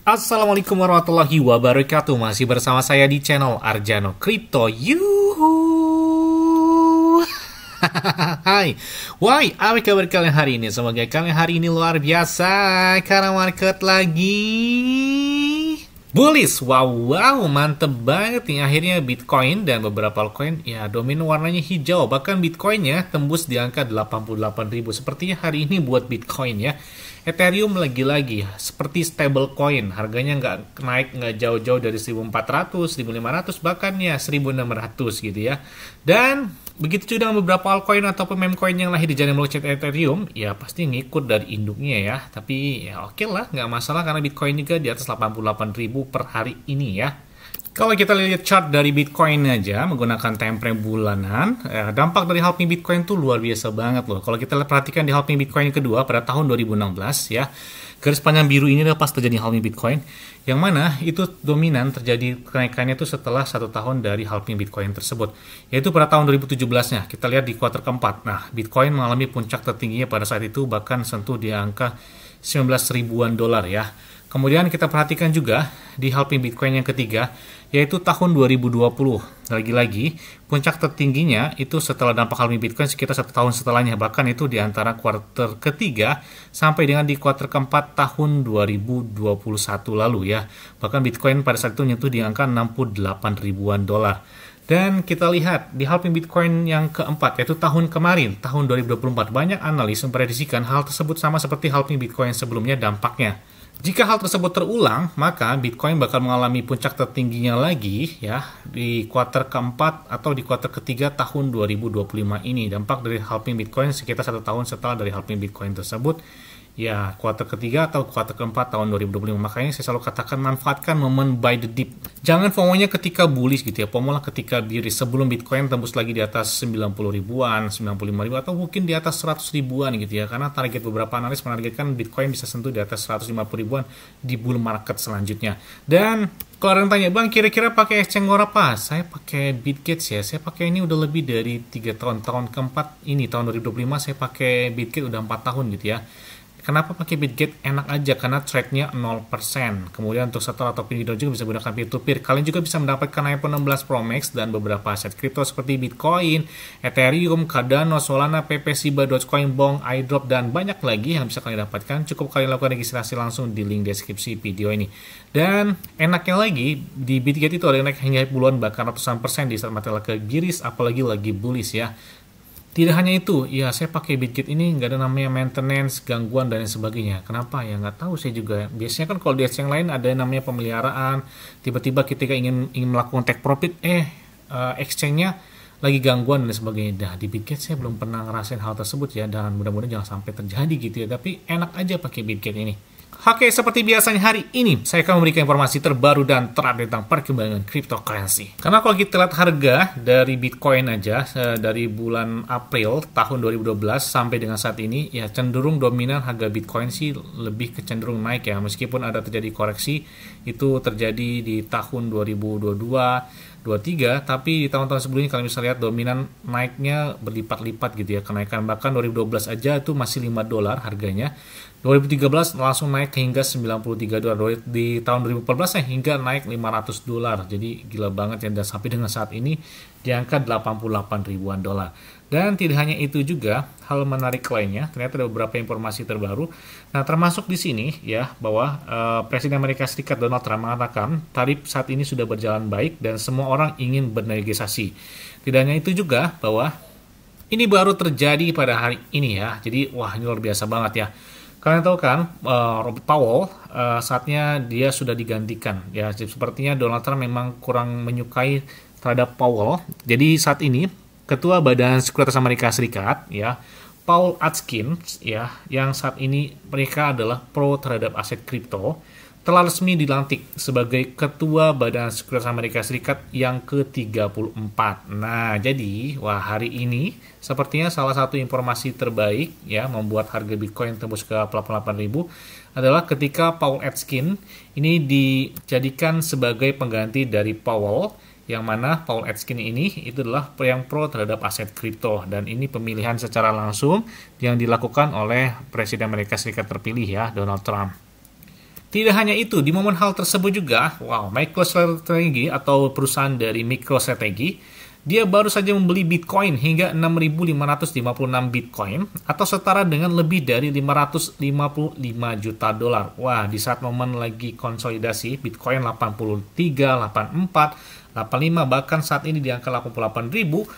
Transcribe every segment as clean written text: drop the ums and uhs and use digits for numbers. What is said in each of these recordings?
Assalamualaikum warahmatullahi wabarakatuh. Masih bersama saya di channel Arjano Crypto. Yuhu. Hai. Why, apa kabar kalian hari ini? Semoga kalian hari ini luar biasa karena market lagi bullish. Wow, mantep banget nih. Akhirnya Bitcoin dan beberapa altcoin ya dominan warnanya hijau. Bahkan Bitcoinnya tembus di angka 88.000. Sepertinya hari ini buat Bitcoin ya. Ethereum lagi-lagi seperti stable coin, harganya nggak naik, nggak jauh-jauh dari 1400, 1500, bahkan ya 1600 gitu ya. Dan begitu juga dengan beberapa altcoin ataupun meme coin yang lahir di jaringan blockchain Ethereum, ya pasti ngikut dari induknya ya. Tapi ya oke lah, nggak masalah karena Bitcoin juga di atas 88.000 per hari ini ya. Kalau kita lihat chart dari Bitcoin aja menggunakan time frame bulanan, dampak dari halving Bitcoin tuh luar biasa banget loh. Kalau kita perhatikan di halving Bitcoin kedua pada tahun 2016 ya, garis panjang biru ini adalah pas terjadi halving Bitcoin, yang mana itu dominan terjadi kenaikannya itu setelah 1 tahun dari halving Bitcoin tersebut, yaitu pada tahun 2017-nya. Kita lihat di kuartal keempat. Nah, Bitcoin mengalami puncak tertingginya pada saat itu, bahkan sentuh di angka 19 ribuan dolar ya. Kemudian kita perhatikan juga di halving Bitcoin yang ketiga, yaitu tahun 2020. Lagi-lagi, puncak tertingginya itu setelah dampak halving Bitcoin sekitar 1 tahun setelahnya. Bahkan itu di antara kuartal ketiga sampai dengan di kuartal keempat tahun 2021 lalu ya. Bahkan Bitcoin pada saat itu nyentuh di angka 68 ribuan dolar. Dan kita lihat di halving Bitcoin yang keempat, yaitu tahun kemarin, tahun 2024, banyak analis memprediksikan hal tersebut sama seperti halving Bitcoin sebelumnya dampaknya. Jika hal tersebut terulang, maka Bitcoin bakal mengalami puncak tertingginya lagi ya di kuartal keempat atau di kuartal ketiga tahun 2025 ini. Dampak dari halving Bitcoin sekitar 1 tahun setelah dari halving Bitcoin tersebut, ya kuartal ketiga atau kuartal keempat tahun 2025. Makanya saya selalu katakan manfaatkan momen buy the dip. Jangan FOMO-nya ketika bullish gitu ya. FOMO lah ketika bearish sebelum Bitcoin tembus lagi di atas 90 ribuan, 95 ribuan atau mungkin di atas 100 ribuan gitu ya. Karena target beberapa analis menargetkan Bitcoin bisa sentuh di atas 150 ribuan di bull market selanjutnya. Dan kalau orang tanya, Bang, kira-kira pakai exchange apa? Saya pakai Bitget ya. Saya pakai ini udah lebih dari 3 tahun. Tahun keempat ini, tahun 2025, saya pakai Bitget udah 4 tahun gitu ya. Kenapa pakai Bitget? Enak aja karena trade-nya 0%. Kemudian untuk setor ataupun withdraw juga bisa gunakan peer-to-peer. Kalian juga bisa mendapatkan iPhone 16 Pro Max dan beberapa aset kripto seperti Bitcoin, Ethereum, Cardano, Solana, PP, Shiba, Dogecoin, Bong, iDrop, dan banyak lagi yang bisa kalian dapatkan. Cukup kalian lakukan registrasi langsung di link deskripsi video ini. Dan enaknya lagi, di Bitget itu ada naik hingga puluhan bahkan ratusan persen di saat material ke bearish, apalagi lagi bullish ya. Tidak hanya itu, ya saya pakai Bitget ini nggak ada namanya maintenance, gangguan, dan sebagainya. Kenapa? Ya nggak tahu saya juga. Biasanya kan kalau di exchange lain ada namanya pemeliharaan, tiba-tiba ketika ingin melakukan take profit, exchange-nya lagi gangguan dan sebagainya. Nah, di Bitget saya belum pernah ngerasain hal tersebut ya, dan mudah-mudahan jangan sampai terjadi gitu ya. Tapi enak aja pakai Bitget ini. Oke, seperti biasanya hari ini saya akan memberikan informasi terbaru dan terupdate tentang perkembangan cryptocurrency. Karena kalau kita lihat harga dari Bitcoin aja dari bulan April tahun 2012 sampai dengan saat ini ya cenderung dominan harga Bitcoin sih lebih kecenderung naik ya. Meskipun ada terjadi koreksi, itu terjadi di tahun 2022 23, tapi di tahun-tahun sebelumnya kalian bisa lihat dominan naiknya berlipat-lipat gitu ya, kenaikan bahkan 2012 aja itu masih 5 dolar harganya, 2013 langsung naik hingga 93 dolar, di tahun 2014 hingga naik 500 dolar, jadi gila banget ya, dan sampai dengan saat ini di angka 88 ribuan dolar. Dan tidak hanya itu juga, hal menarik lainnya, ternyata ada beberapa informasi terbaru. Nah, termasuk di sini ya bahwa Presiden Amerika Serikat Donald Trump mengatakan tarif saat ini sudah berjalan baik dan semua orang ingin bernegosiasi. Tidak hanya itu juga bahwa ini baru terjadi pada hari ini ya. Jadi wah, ini luar biasa banget ya. Kalian tahu kan, Robert Powell saatnya dia sudah digantikan ya. Sepertinya Donald Trump memang kurang menyukai terhadap Powell. Jadi saat ini Ketua Badan Sekuritas Amerika Serikat ya, Paul Atkins ya, yang saat ini mereka adalah pro terhadap aset kripto, telah resmi dilantik sebagai Ketua Badan Sekuritas Amerika Serikat yang ke-34. Nah, jadi wah hari ini sepertinya salah satu informasi terbaik ya membuat harga Bitcoin tembus ke 88.000 adalah ketika Paul Atkins ini dijadikan sebagai pengganti dari Powell, yang mana Paul Atkins ini itu adalah yang pro terhadap aset kripto, dan ini pemilihan secara langsung yang dilakukan oleh Presiden Amerika Serikat terpilih ya, Donald Trump. Tidak hanya itu, di momen hal tersebut juga, wow, MicroStrategy atau perusahaan dari MicroStrategy, dia baru saja membeli Bitcoin hingga 6.556 Bitcoin atau setara dengan lebih dari 555 juta dolar. Wah, di saat momen lagi konsolidasi, Bitcoin 83, 84, 85, bahkan saat ini di angka 88.000.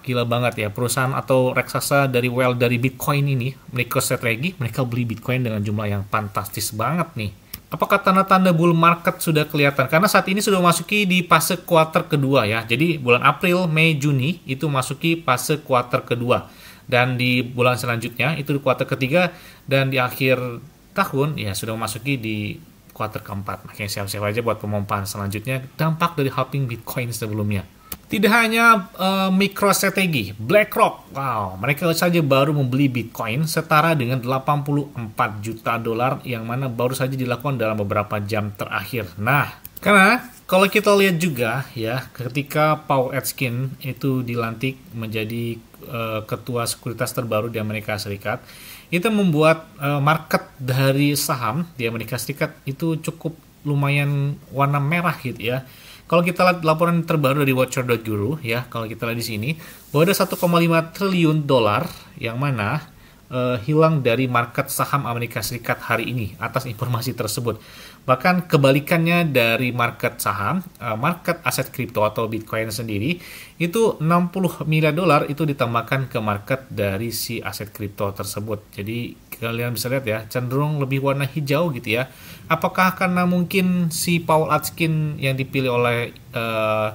Gila banget ya, perusahaan atau raksasa dari dari Bitcoin ini, MicroStrategy, mereka beli Bitcoin dengan jumlah yang fantastis banget nih. Apakah tanda-tanda bull market sudah kelihatan? Karena saat ini sudah memasuki di fase kuartal kedua ya. Jadi bulan April, Mei, Juni itu masuki fase kuartal kedua. Dan di bulan selanjutnya itu di kuartal ketiga, dan di akhir tahun ya sudah memasuki di kuartal keempat. Makanya siap-siap aja buat pemompaan selanjutnya, dampak dari halving Bitcoin sebelumnya. Tidak hanya MicroStrategy, BlackRock, wow, mereka saja baru membeli Bitcoin setara dengan 84 juta dolar yang mana baru saja dilakukan dalam beberapa jam terakhir. Nah, karena kalau kita lihat juga ya, ketika Paul Atkins itu dilantik menjadi ketua sekuritas terbaru di Amerika Serikat, itu membuat market dari saham di Amerika Serikat itu cukup lumayan warna merah gitu ya. Kalau kita lihat laporan terbaru dari Watcher.Guru ya, kalau kita lihat di sini bahwa ada 1,5 triliun dolar yang mana hilang dari market saham Amerika Serikat hari ini atas informasi tersebut. Bahkan kebalikannya dari market saham, market aset kripto atau Bitcoin sendiri itu 60 miliar dolar itu ditambahkan ke market dari si aset kripto tersebut. Jadi kalian bisa lihat ya, cenderung lebih warna hijau gitu ya. Apakah karena mungkin si Paul Atkins yang dipilih oleh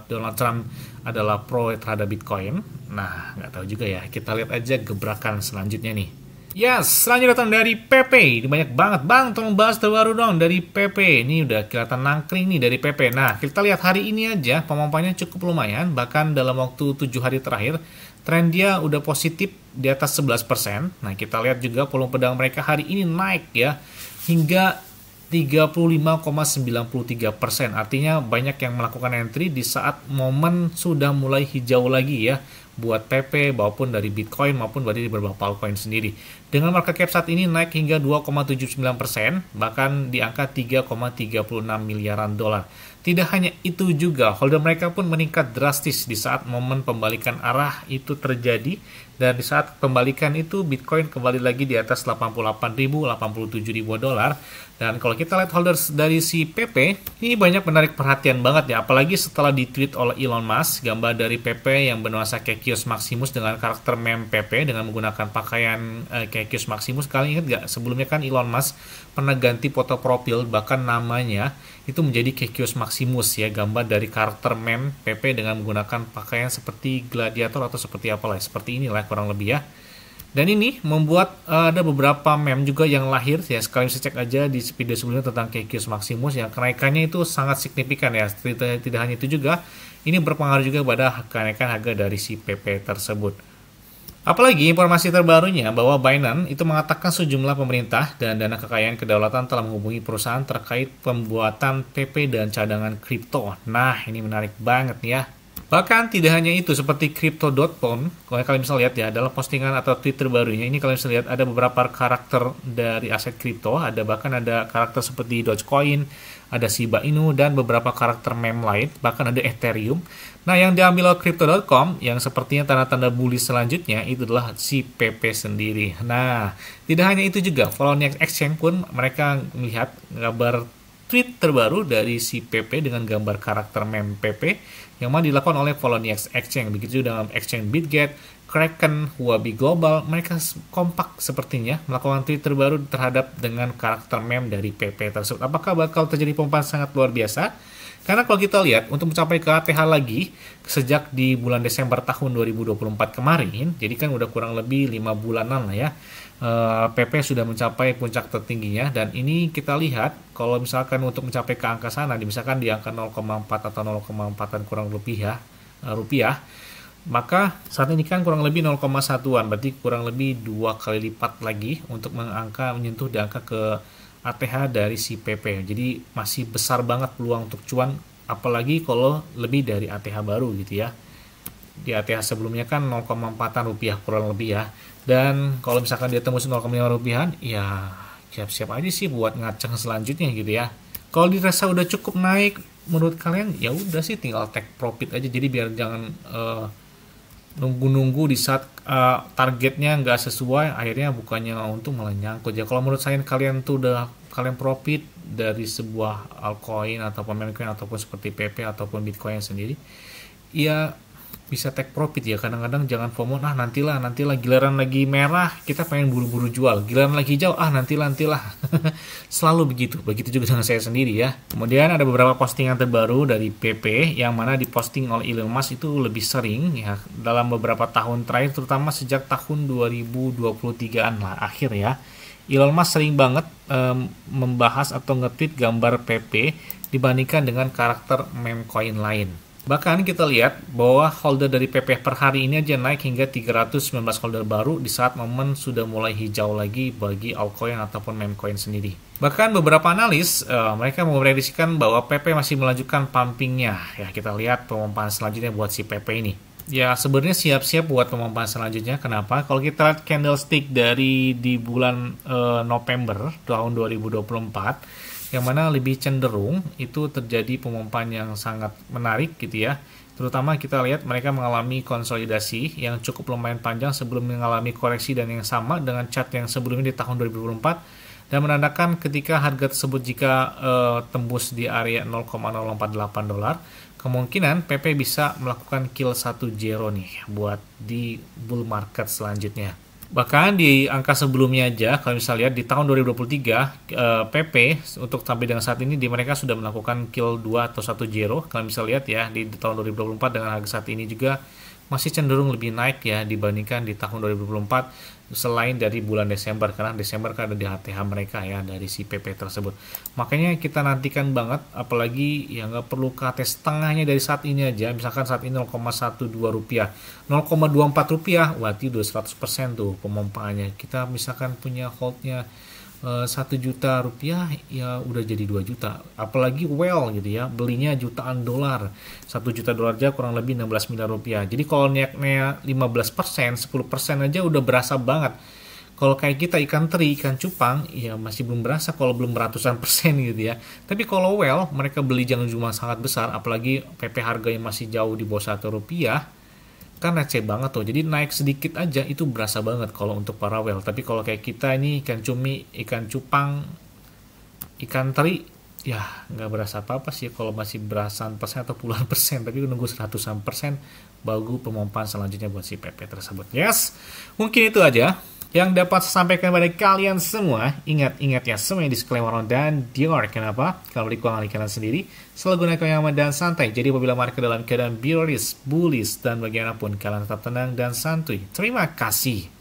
Donald Trump adalah pro terhadap Bitcoin? Nah, nggak tahu juga ya. Kita lihat aja gebrakan selanjutnya nih. Yes, selanjutnya datang dari PP. Ini banyak banget. Bang, tolong bahas terbaru dong dari PP. Ini udah kelihatan nangkring nih dari PP. Nah, kita lihat hari ini aja pompa-pompanya cukup lumayan. Bahkan dalam waktu 7 hari terakhir, tren dia udah positif di atas 11%. Nah, kita lihat juga volume pedang mereka hari ini naik ya. Hingga 35,93%. Artinya banyak yang melakukan entry di saat momen sudah mulai hijau lagi ya, buat PP maupun dari Bitcoin maupun dari beberapa altcoin sendiri. Dengan market cap saat ini naik hingga 2,79%, bahkan di angka 3,36 miliaran dolar. Tidak hanya itu juga, holder mereka pun meningkat drastis di saat momen pembalikan arah itu terjadi, dan di saat pembalikan itu Bitcoin kembali lagi di atas 88.000, 87.000 dolar. Dan kalau kita lihat holders dari si PP, ini banyak menarik perhatian banget ya, apalagi setelah ditweet oleh Elon Musk, gambar dari PP yang bernuansa Kekios Maximus dengan karakter meme PP dengan menggunakan pakaian Kekios Maximus. Kalian ingat gak? Sebelumnya kan Elon Musk pernah ganti foto profil, bahkan namanya itu menjadi Kekios Maximus ya, gambar dari karakter meme PP dengan menggunakan pakaian seperti gladiator atau seperti apalah, seperti inilah kurang lebih ya. Dan ini membuat ada beberapa meme juga yang lahir ya. Sekalian bisa cek aja di video sebelumnya tentang Kekios Maximus yang kenaikannya itu sangat signifikan ya. Tidak hanya itu juga, ini berpengaruh juga pada kenaikan harga dari si PP tersebut. Apalagi informasi terbarunya bahwa Binance itu mengatakan sejumlah pemerintah dan dana kekayaan kedaulatan telah menghubungi perusahaan terkait pembuatan PP dan cadangan kripto. Nah, ini menarik banget ya. Bahkan tidak hanya itu, seperti Crypto.com, kalau kalian bisa lihat ya, dalam postingan atau tweet terbarunya, ini kalian bisa lihat ada beberapa karakter dari aset kripto, bahkan ada karakter seperti Dogecoin, ada Shiba Inu, dan beberapa karakter meme lain, bahkan ada Ethereum. Nah, yang diambil oleh Crypto.com, yang sepertinya tanda-tanda bullish selanjutnya, itu adalah si PP sendiri. Nah, tidak hanya itu juga, Poloniex Exchange pun mereka melihat gambar tweet terbaru dari si PP dengan gambar karakter meme PP yang mana dilakukan oleh Poloniex Exchange. Begitu juga dengan exchange BitGet, Kraken, Huobi Global, mereka kompak sepertinya melakukan tweet terbaru terhadap dengan karakter meme dari PP tersebut. Apakah bakal terjadi pompaan sangat luar biasa? Karena kalau kita lihat untuk mencapai ke ATH lagi sejak di bulan Desember tahun 2024 kemarin, jadi kan udah kurang lebih 5 bulanan lah ya, PP sudah mencapai puncak tertingginya. Dan ini kita lihat kalau misalkan untuk mencapai ke angka sana, misalkan di angka 0,4 atau 0,4an kurang lebih ya rupiah, maka saat ini kan kurang lebih 0,1an, berarti kurang lebih 2 kali lipat lagi untuk menyentuh di angka ke ATH dari si PP. Jadi masih besar banget peluang untuk cuan, apalagi kalau lebih dari ATH baru gitu ya. Di ATH sebelumnya kan 0,4an rupiah kurang lebih ya. Dan kalau misalkan dia tembus 0,5 rupiahan, ya siap-siap aja sih buat ngaceng selanjutnya gitu ya. Kalau dirasa udah cukup naik menurut kalian, ya udah sih tinggal take profit aja. Jadi biar jangan nunggu-nunggu di saat targetnya nggak sesuai, akhirnya bukannya untung malah nyangkut ya. Kalau menurut saya kalian tuh udah kalian profit dari sebuah altcoin ataupun meme coin ataupun seperti PP ataupun Bitcoin sendiri, ya bisa take profit ya. Kadang-kadang jangan FOMO, nantilah giliran lagi merah kita pengen buru-buru jual, giliran lagi hijau nantilah selalu begitu juga dengan saya sendiri ya. Kemudian ada beberapa postingan terbaru dari PP yang mana diposting oleh Elon Musk itu lebih sering ya dalam beberapa tahun terakhir, terutama sejak tahun 2023an lah akhir ya. Elon Musk sering banget membahas atau nge-tweet gambar PP dibandingkan dengan karakter meme coin lain. Bahkan kita lihat bahwa holder dari PP per hari ini aja naik hingga 319 holder baru di saat momen sudah mulai hijau lagi bagi altcoin ataupun meme coin sendiri. Bahkan beberapa analis mereka memprediksikan bahwa PP masih melanjutkan pumpingnya. Ya, kita lihat pemompaan selanjutnya buat si PP ini. Ya, sebenarnya siap-siap buat pemompaan selanjutnya. Kenapa? Kalau kita lihat candlestick dari di bulan November tahun 2024, yang mana lebih cenderung itu terjadi pemompaan yang sangat menarik gitu ya. Terutama kita lihat mereka mengalami konsolidasi yang cukup lumayan panjang sebelum mengalami koreksi dan yang sama dengan chart yang sebelumnya di tahun 2024, dan menandakan ketika harga tersebut jika tembus di area 0,048 dolar, kemungkinan PP bisa melakukan kill 1 zero nih buat di bull market selanjutnya. Bahkan di angka sebelumnya aja, kalau misalnya lihat di tahun 2023, PP untuk sampai dengan saat ini mereka sudah melakukan kill 2 atau 1 zero. Kalau misalnya lihat ya di tahun 2024 dengan harga saat ini juga masih cenderung lebih naik ya dibandingkan di tahun 2024, selain dari bulan Desember, karena Desember kan ada di HTH mereka ya dari si PP tersebut. Makanya kita nantikan banget, apalagi ya nggak perlu ke atas setengahnya dari saat ini aja, misalkan saat ini 0,12 rupiah, 0,24 rupiah, berarti udah 100% tuh pemompaannya. Kita misalkan punya holdnya 1 juta rupiah, ya udah jadi 2 juta. Apalagi well gitu ya, belinya jutaan dolar. 1 juta dolar aja kurang lebih 16 miliar rupiah. Jadi kalau naiknya 15%, 10% aja udah berasa banget. Kalau kayak kita ikan teri, ikan cupang, ya masih belum berasa kalau belum ratusan persen gitu ya. Tapi kalau well, mereka beli jangan jumlah sangat besar, apalagi PP harganya masih jauh di bawah 1 rupiah, kan receh banget tuh. Jadi naik sedikit aja itu berasa banget kalau untuk para well. Tapi kalau kayak kita ini ikan cumi, ikan cupang, ikan teri, ya nggak berasa apa-apa sih kalau masih belasan persen atau puluhan persen. Tapi nunggu 100% bagus pemompaan selanjutnya buat si PP tersebut. Yes, mungkin itu aja yang dapat saya sampaikan pada kalian semua. Ingat ya, semuanya disclaimer dan Dior. Kenapa? Kalau beli keuangan kalian sendiri, selalu gunakan yang aman dan santai. Jadi apabila market dalam keadaan bearish, bullish, dan bagaimanapun, kalian tetap tenang dan santuy. Terima kasih.